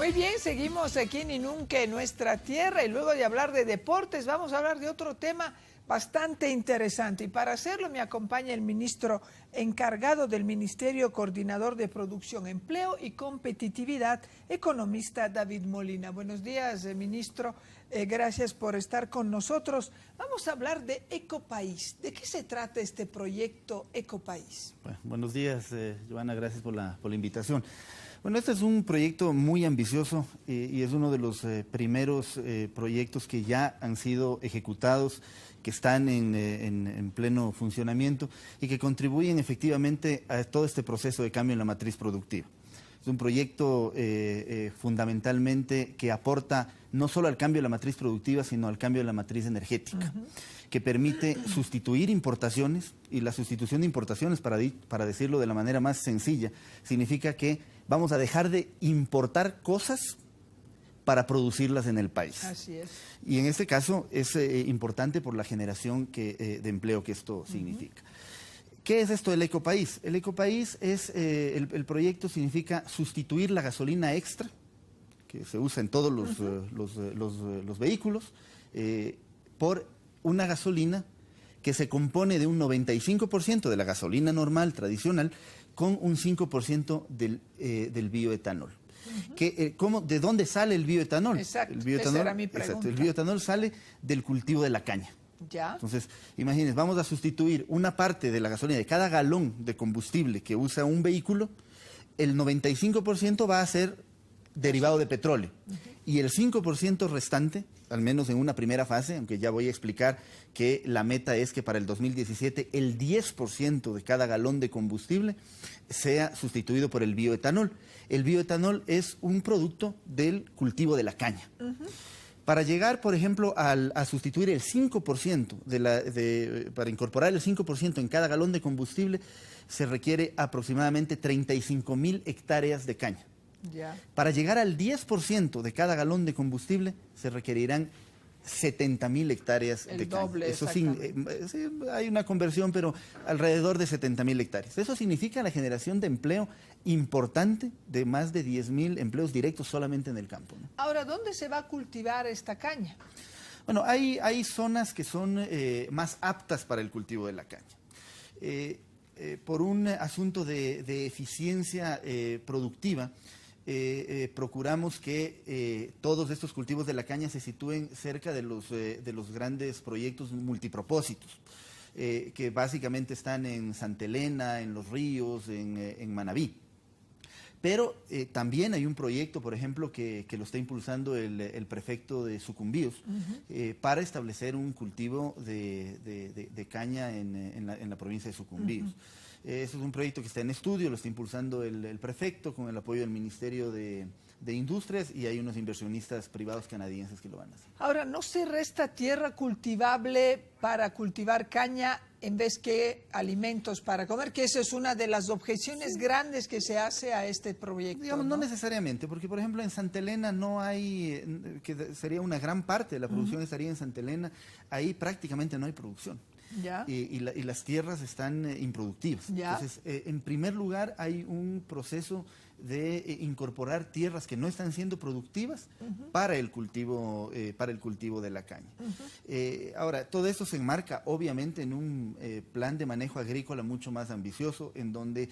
Muy bien, seguimos aquí en Inunque, nuestra tierra, y luego de hablar de deportes, vamos a hablar de otro tema bastante interesante. Y para hacerlo me acompaña el ministro encargado del Ministerio Coordinador de Producción, Empleo y Competitividad, economista David Molina. Buenos días, ministro. Gracias por estar con nosotros. Vamos a hablar de Ecopaís. ¿De qué se trata este proyecto Ecopaís? Bueno, buenos días, Joana, gracias por la invitación. Bueno, este es un proyecto muy ambicioso y es uno de los primeros proyectos que ya han sido ejecutados, que están en pleno funcionamiento y que contribuyen efectivamente a todo este proceso de cambio en la matriz productiva. Es un proyecto fundamentalmente que aporta no solo al cambio de la matriz productiva, sino al cambio de la matriz energética, que permite sustituir importaciones, y la sustitución de importaciones, para decirlo de la manera más sencilla, significa que vamos a dejar de importar cosas para producirlas en el país. Así es. Y en este caso es importante por la generación de empleo que esto significa. ¿Qué es esto del Ecopaís? El Ecopaís es, el proyecto significa sustituir la gasolina extra, que se usa en todos los vehículos, por una gasolina que se compone de un 95% de la gasolina normal, tradicional, con un 5% del bioetanol. ¿De dónde sale el bioetanol? Exacto, el bioetanol, esa era mi pregunta. Exacto, el bioetanol sale del cultivo de la caña. ¿Ya? Entonces, imagínense, vamos a sustituir una parte de la gasolina, de cada galón de combustible que usa un vehículo, el 95% va a ser derivado de petróleo. Y el 5% restante, al menos en una primera fase, aunque ya voy a explicar que la meta es que para el 2017 el 10% de cada galón de combustible sea sustituido por el bioetanol. El bioetanol es un producto del cultivo de la caña. Para llegar, por ejemplo, a sustituir el 5%, para incorporar el 5% en cada galón de combustible, se requiere aproximadamente 35.000 hectáreas de caña. Ya. Para llegar al 10% de cada galón de combustible, se requerirán 70.000 hectáreas de caña. Doble, Eso sí, hay una conversión, pero alrededor de 70.000 hectáreas. Eso significa la generación de empleo importante de más de 10.000 empleos directos solamente en el campo, ¿no? Ahora, ¿dónde se va a cultivar esta caña? Bueno, hay zonas que son más aptas para el cultivo de la caña. Por un asunto de eficiencia productiva, procuramos que todos estos cultivos de la caña se sitúen cerca de los grandes proyectos multipropósitos, que básicamente están en Santa Elena, en Los Ríos, en Manabí. Pero también hay un proyecto, por ejemplo, que lo está impulsando el prefecto de Sucumbíos, para establecer un cultivo de caña en la provincia de Sucumbíos. Eso es un proyecto que está en estudio, lo está impulsando el prefecto con el apoyo del Ministerio de Industrias, y hay unos inversionistas privados canadienses que lo van a hacer. Ahora, ¿no se resta tierra cultivable para cultivar caña en vez que alimentos para comer? Que esa es una de las objeciones grandes que se hace a este proyecto. Digamos, no necesariamente, porque por ejemplo en Santa Elena no hay, que sería una gran parte de la producción estaría en Santa Elena, ahí prácticamente no hay producción. ¿Ya? Y las tierras están improductivas. ¿Ya? Entonces, en primer lugar, hay un proceso de incorporar tierras que no están siendo productivas para el cultivo de la caña. Ahora, todo esto se enmarca obviamente en un plan de manejo agrícola mucho más ambicioso, en donde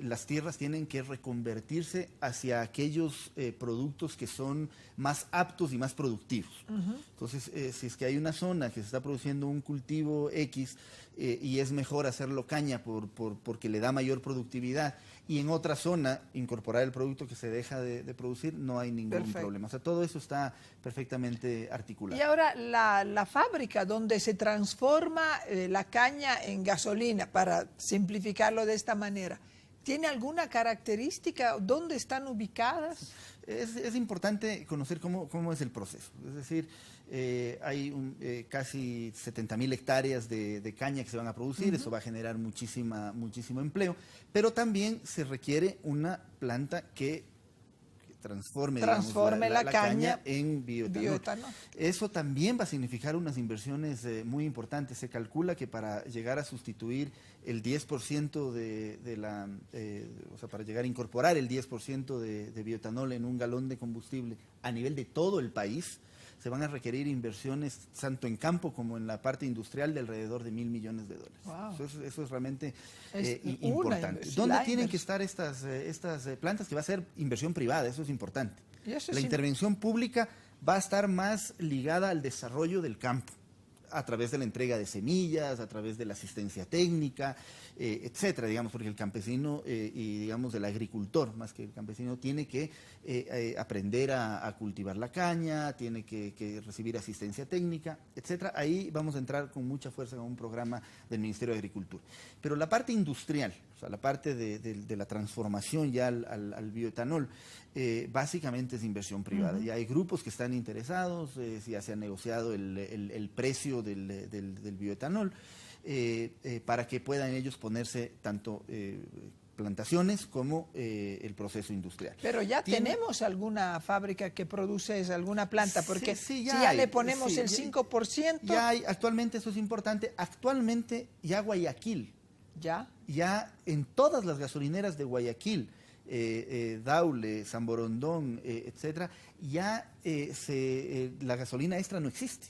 las tierras tienen que reconvertirse hacia aquellos productos que son más aptos y más productivos. Entonces, si es que hay una zona que se está produciendo un cultivo X y es mejor hacerlo caña porque le da mayor productividad, y en otra zona incorporar el producto que se deja de producir, no hay ningún problema. O sea, todo eso está perfectamente articulado. Y ahora la fábrica donde se transforma la caña en gasolina, para simplificarlo de esta manera, ¿tiene alguna característica? ¿Dónde están ubicadas? Es importante conocer cómo es el proceso. Es decir, hay casi 70.000 hectáreas de caña que se van a producir, eso va a generar muchísimo empleo, pero también se requiere una planta que transforme, Transforme digamos, la caña en bioetanol. bioetanol. Eso también va a significar unas inversiones muy importantes. Se calcula que para llegar a sustituir el 10% o sea, para llegar a incorporar el 10% de bioetanol en un galón de combustible a nivel de todo el país, se van a requerir inversiones tanto en campo como en la parte industrial de alrededor de $1.000 millones. Wow. Eso es realmente Una importante. inversión, ¿Dónde la tienen que inversión. estar estas plantas? Que va a ser inversión privada, eso es importante. Y eso La es intervención pública va a estar más ligada al desarrollo del campo, a través de la entrega de semillas, a través de la asistencia técnica, etcétera, digamos, porque el campesino y, digamos, el agricultor, más que el campesino, tiene que aprender a cultivar la caña, tiene que recibir asistencia técnica, etcétera. Ahí vamos a entrar con mucha fuerza en un programa del Ministerio de Agricultura. Pero la parte industrial, o sea, la parte de la transformación ya al bioetanol, básicamente es inversión privada. Ya hay grupos que están interesados, ya se ha negociado el precio del bioetanol, para que puedan ellos ponerse tanto plantaciones como el proceso industrial. Pero ya tenemos alguna fábrica que produce alguna planta, porque Sí, si ya hay, le ponemos sí, el 5%, ya hay, actualmente eso es importante, actualmente ya Guayaquil, ya en todas las gasolineras de Guayaquil, Daule, San Borondón, etcétera, ya la gasolina extra no existe.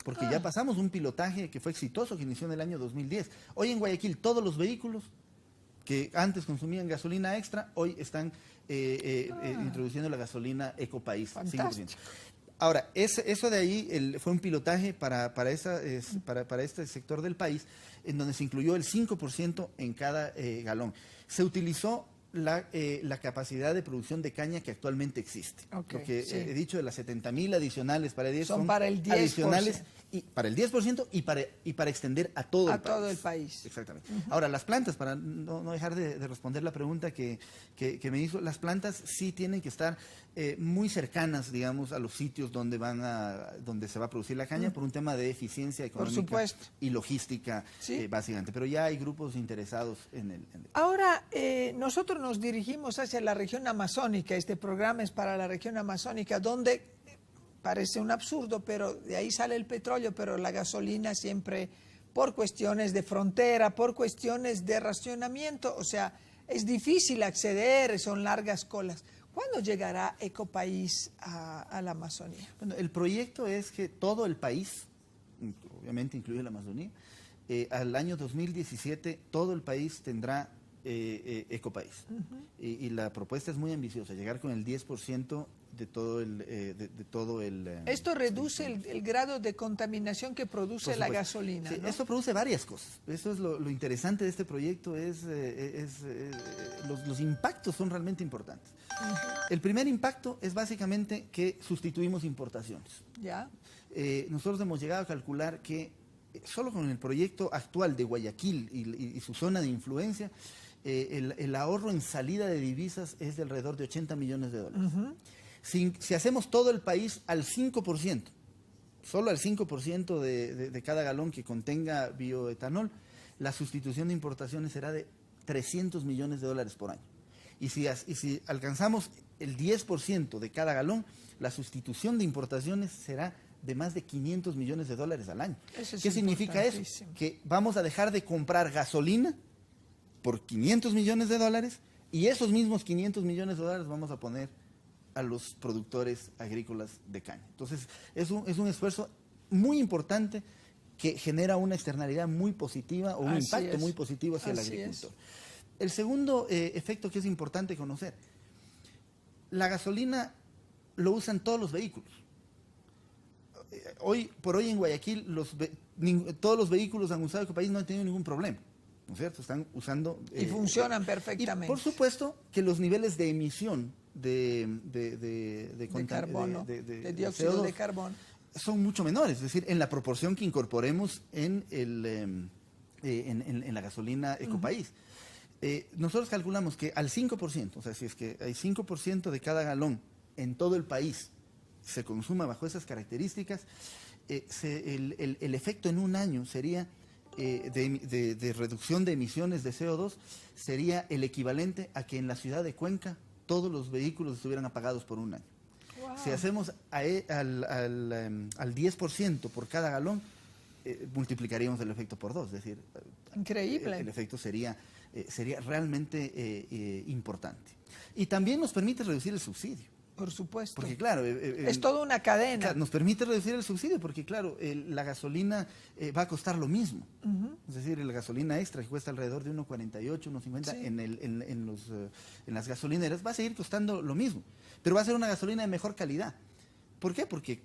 Porque ya pasamos un pilotaje que fue exitoso, que inició en el año 2010. Hoy en Guayaquil todos los vehículos que antes consumían gasolina extra, hoy están introduciendo la gasolina Ecopaís. Fantástico. 5%. Ahora, eso de ahí fue un pilotaje para este sector del país, en donde se incluyó el 5% en cada galón. Se utilizó la capacidad de producción de caña que actualmente existe. Okay, Lo que sí. he dicho de las 70.000 adicionales para 10 Son para el 10%. adicionales y para el 10% y para extender a todo el país. todo el país. Exactamente. Ahora, las plantas, para no dejar de responder la pregunta que me hizo, las plantas sí tienen que estar muy cercanas, digamos, a los sitios donde se va a producir la caña, por un tema de eficiencia económica y logística, básicamente. Pero ya hay grupos interesados en el... Ahora, nosotros nos dirigimos hacia la región amazónica. Este programa es para la región amazónica, donde parece un absurdo, pero de ahí sale el petróleo, pero la gasolina siempre, por cuestiones de frontera, por cuestiones de racionamiento, o sea, es difícil acceder, son largas colas. ¿Cuándo llegará Ecopaís a la Amazonía? Bueno, el proyecto es que todo el país, obviamente incluye la Amazonía, al año 2017 todo el país tendrá Ecopaís. Y la propuesta es muy ambiciosa, llegar con el 10% de todo el... Esto reduce el grado de contaminación que produce la gasolina, sí, ¿no? esto produce varias cosas. Eso es lo interesante de este proyecto, los impactos son realmente importantes. El primer impacto es básicamente que sustituimos importaciones. ¿Ya? Nosotros hemos llegado a calcular que solo con el proyecto actual de Guayaquil y su zona de influencia, el ahorro en salida de divisas es de alrededor de $80 millones. Si hacemos todo el país al 5%, solo al 5% de cada galón que contenga bioetanol, la sustitución de importaciones será de $300 millones por año. Y si alcanzamos el 10% de cada galón, la sustitución de importaciones será de más de $500 millones al año. ¿Qué significa eso? Que vamos a dejar de comprar gasolina por $500 millones y esos mismos $500 millones vamos a poner a los productores agrícolas de caña. Entonces, es un esfuerzo muy importante que genera una externalidad muy positiva o un impacto muy positivo hacia el agricultor. El segundo efecto que es importante conocer, la gasolina lo usan todos los vehículos. Hoy en Guayaquil todos los vehículos han usado Ecopaís, no han tenido ningún problema, ¿no es cierto? Están usando... y funcionan perfectamente. Y por supuesto que los niveles de emisión de carbono, de dióxido de carbono, son mucho menores, es decir, en la proporción que incorporemos en la gasolina Ecopaís. Nosotros calculamos que al 5%, o sea, si es que hay 5% de cada galón en todo el país se consuma bajo esas características, el efecto en un año sería de reducción de emisiones de CO2 sería el equivalente a que en la ciudad de Cuenca todos los vehículos estuvieran apagados por un año. Wow. Si hacemos al 10% por cada galón, multiplicaríamos el efecto por 2, es decir, increíble. El efecto sería realmente importante. Y también nos permite reducir el subsidio. Por supuesto. Porque claro... es toda una cadena. Claro, nos permite reducir el subsidio porque claro, la gasolina va a costar lo mismo. Es decir, la gasolina extra que cuesta alrededor de 1.48, 1.50 sí. en las gasolineras va a seguir costando lo mismo. Pero va a ser una gasolina de mejor calidad. ¿Por qué? Porque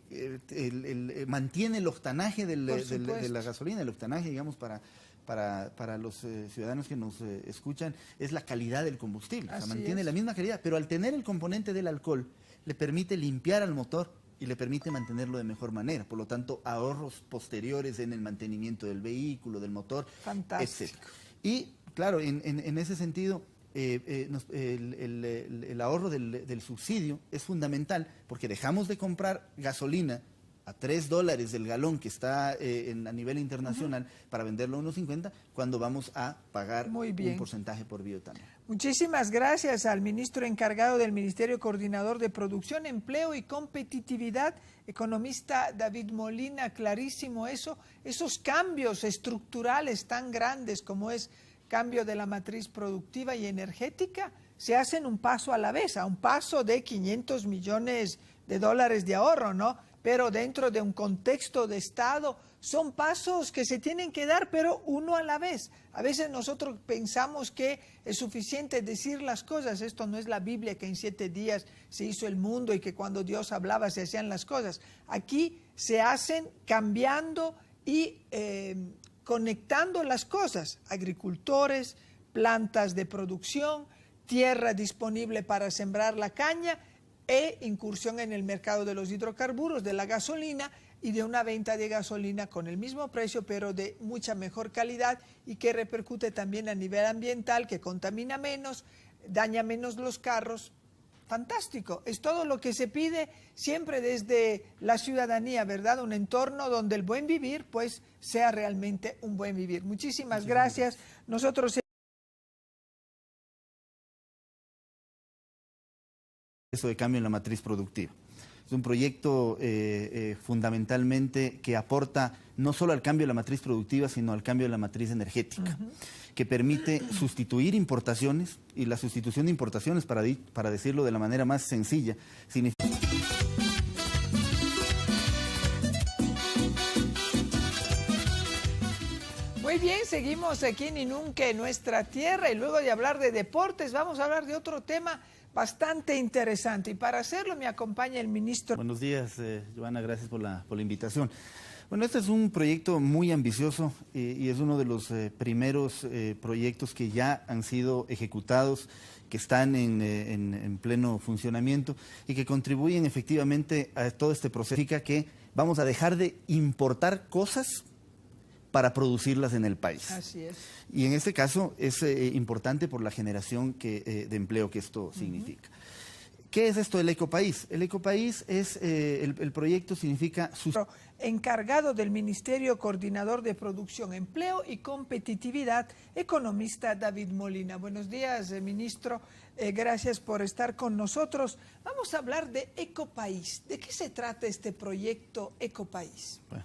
mantiene el octanaje de la gasolina, el octanaje, digamos, para los ciudadanos que nos escuchan, es la calidad del combustible. O sea, mantiene la misma calidad, pero al tener el componente del alcohol, le permite limpiar al motor y le permite mantenerlo de mejor manera. Por lo tanto, ahorros posteriores en el mantenimiento del vehículo, del motor, fantástico. etc. Y, claro, en ese sentido... el ahorro del subsidio es fundamental porque dejamos de comprar gasolina a $3 el galón que está a nivel internacional para venderlo a 1.50 cuando vamos a pagar un porcentaje por bioetanol. Muchísimas gracias al ministro encargado del Ministerio Coordinador de Producción, Empleo y Competitividad, economista David Molina. Clarísimo eso, esos cambios estructurales tan grandes como es cambio de la matriz productiva y energética, se hacen un paso a la vez, a un paso de $500 millones de ahorro, ¿no? Pero dentro de un contexto de Estado son pasos que se tienen que dar, pero uno a la vez. A veces nosotros pensamos que es suficiente decir las cosas. Esto no es la Biblia, que en 7 días se hizo el mundo y que cuando Dios hablaba se hacían las cosas. Aquí se hacen cambiando y conectando las cosas, agricultores, plantas de producción, tierra disponible para sembrar la caña e incursión en el mercado de los hidrocarburos, de la gasolina y de una venta de gasolina con el mismo precio pero de mucha mejor calidad y que repercute también a nivel ambiental, que contamina menos, daña menos los carros. Fantástico, es todo lo que se pide siempre desde la ciudadanía, ¿verdad? Un entorno donde el buen vivir, pues, sea realmente un buen vivir. Muchísimas gracias. Nosotros... Eso de cambio en la matriz productiva. Es un proyecto fundamentalmente que aporta no solo al cambio de la matriz productiva, sino al cambio de la matriz energética, que permite sustituir importaciones, y la sustitución de importaciones, para decirlo de la manera más sencilla, significa... Muy bien, seguimos aquí en Inunque, nuestra tierra, y luego de hablar de deportes, vamos a hablar de otro tema bastante interesante, y para hacerlo me acompaña el ministro. Buenos días, Joana, gracias por la invitación. Bueno, este es un proyecto muy ambicioso y es uno de los primeros proyectos que ya han sido ejecutados, que están en pleno funcionamiento y que contribuyen efectivamente a todo este proceso. Significa que vamos a dejar de importar cosas para producirlas en el país. Así es. Y en este caso es importante por la generación de empleo que esto significa. ¿Qué es esto del Ecopaís? El Ecopaís es, el proyecto significa... Encargado del Ministerio Coordinador de Producción, Empleo y Competitividad, economista David Molina. Buenos días, ministro. Gracias por estar con nosotros. Vamos a hablar de Ecopaís. ¿De qué se trata este proyecto Ecopaís? Bueno.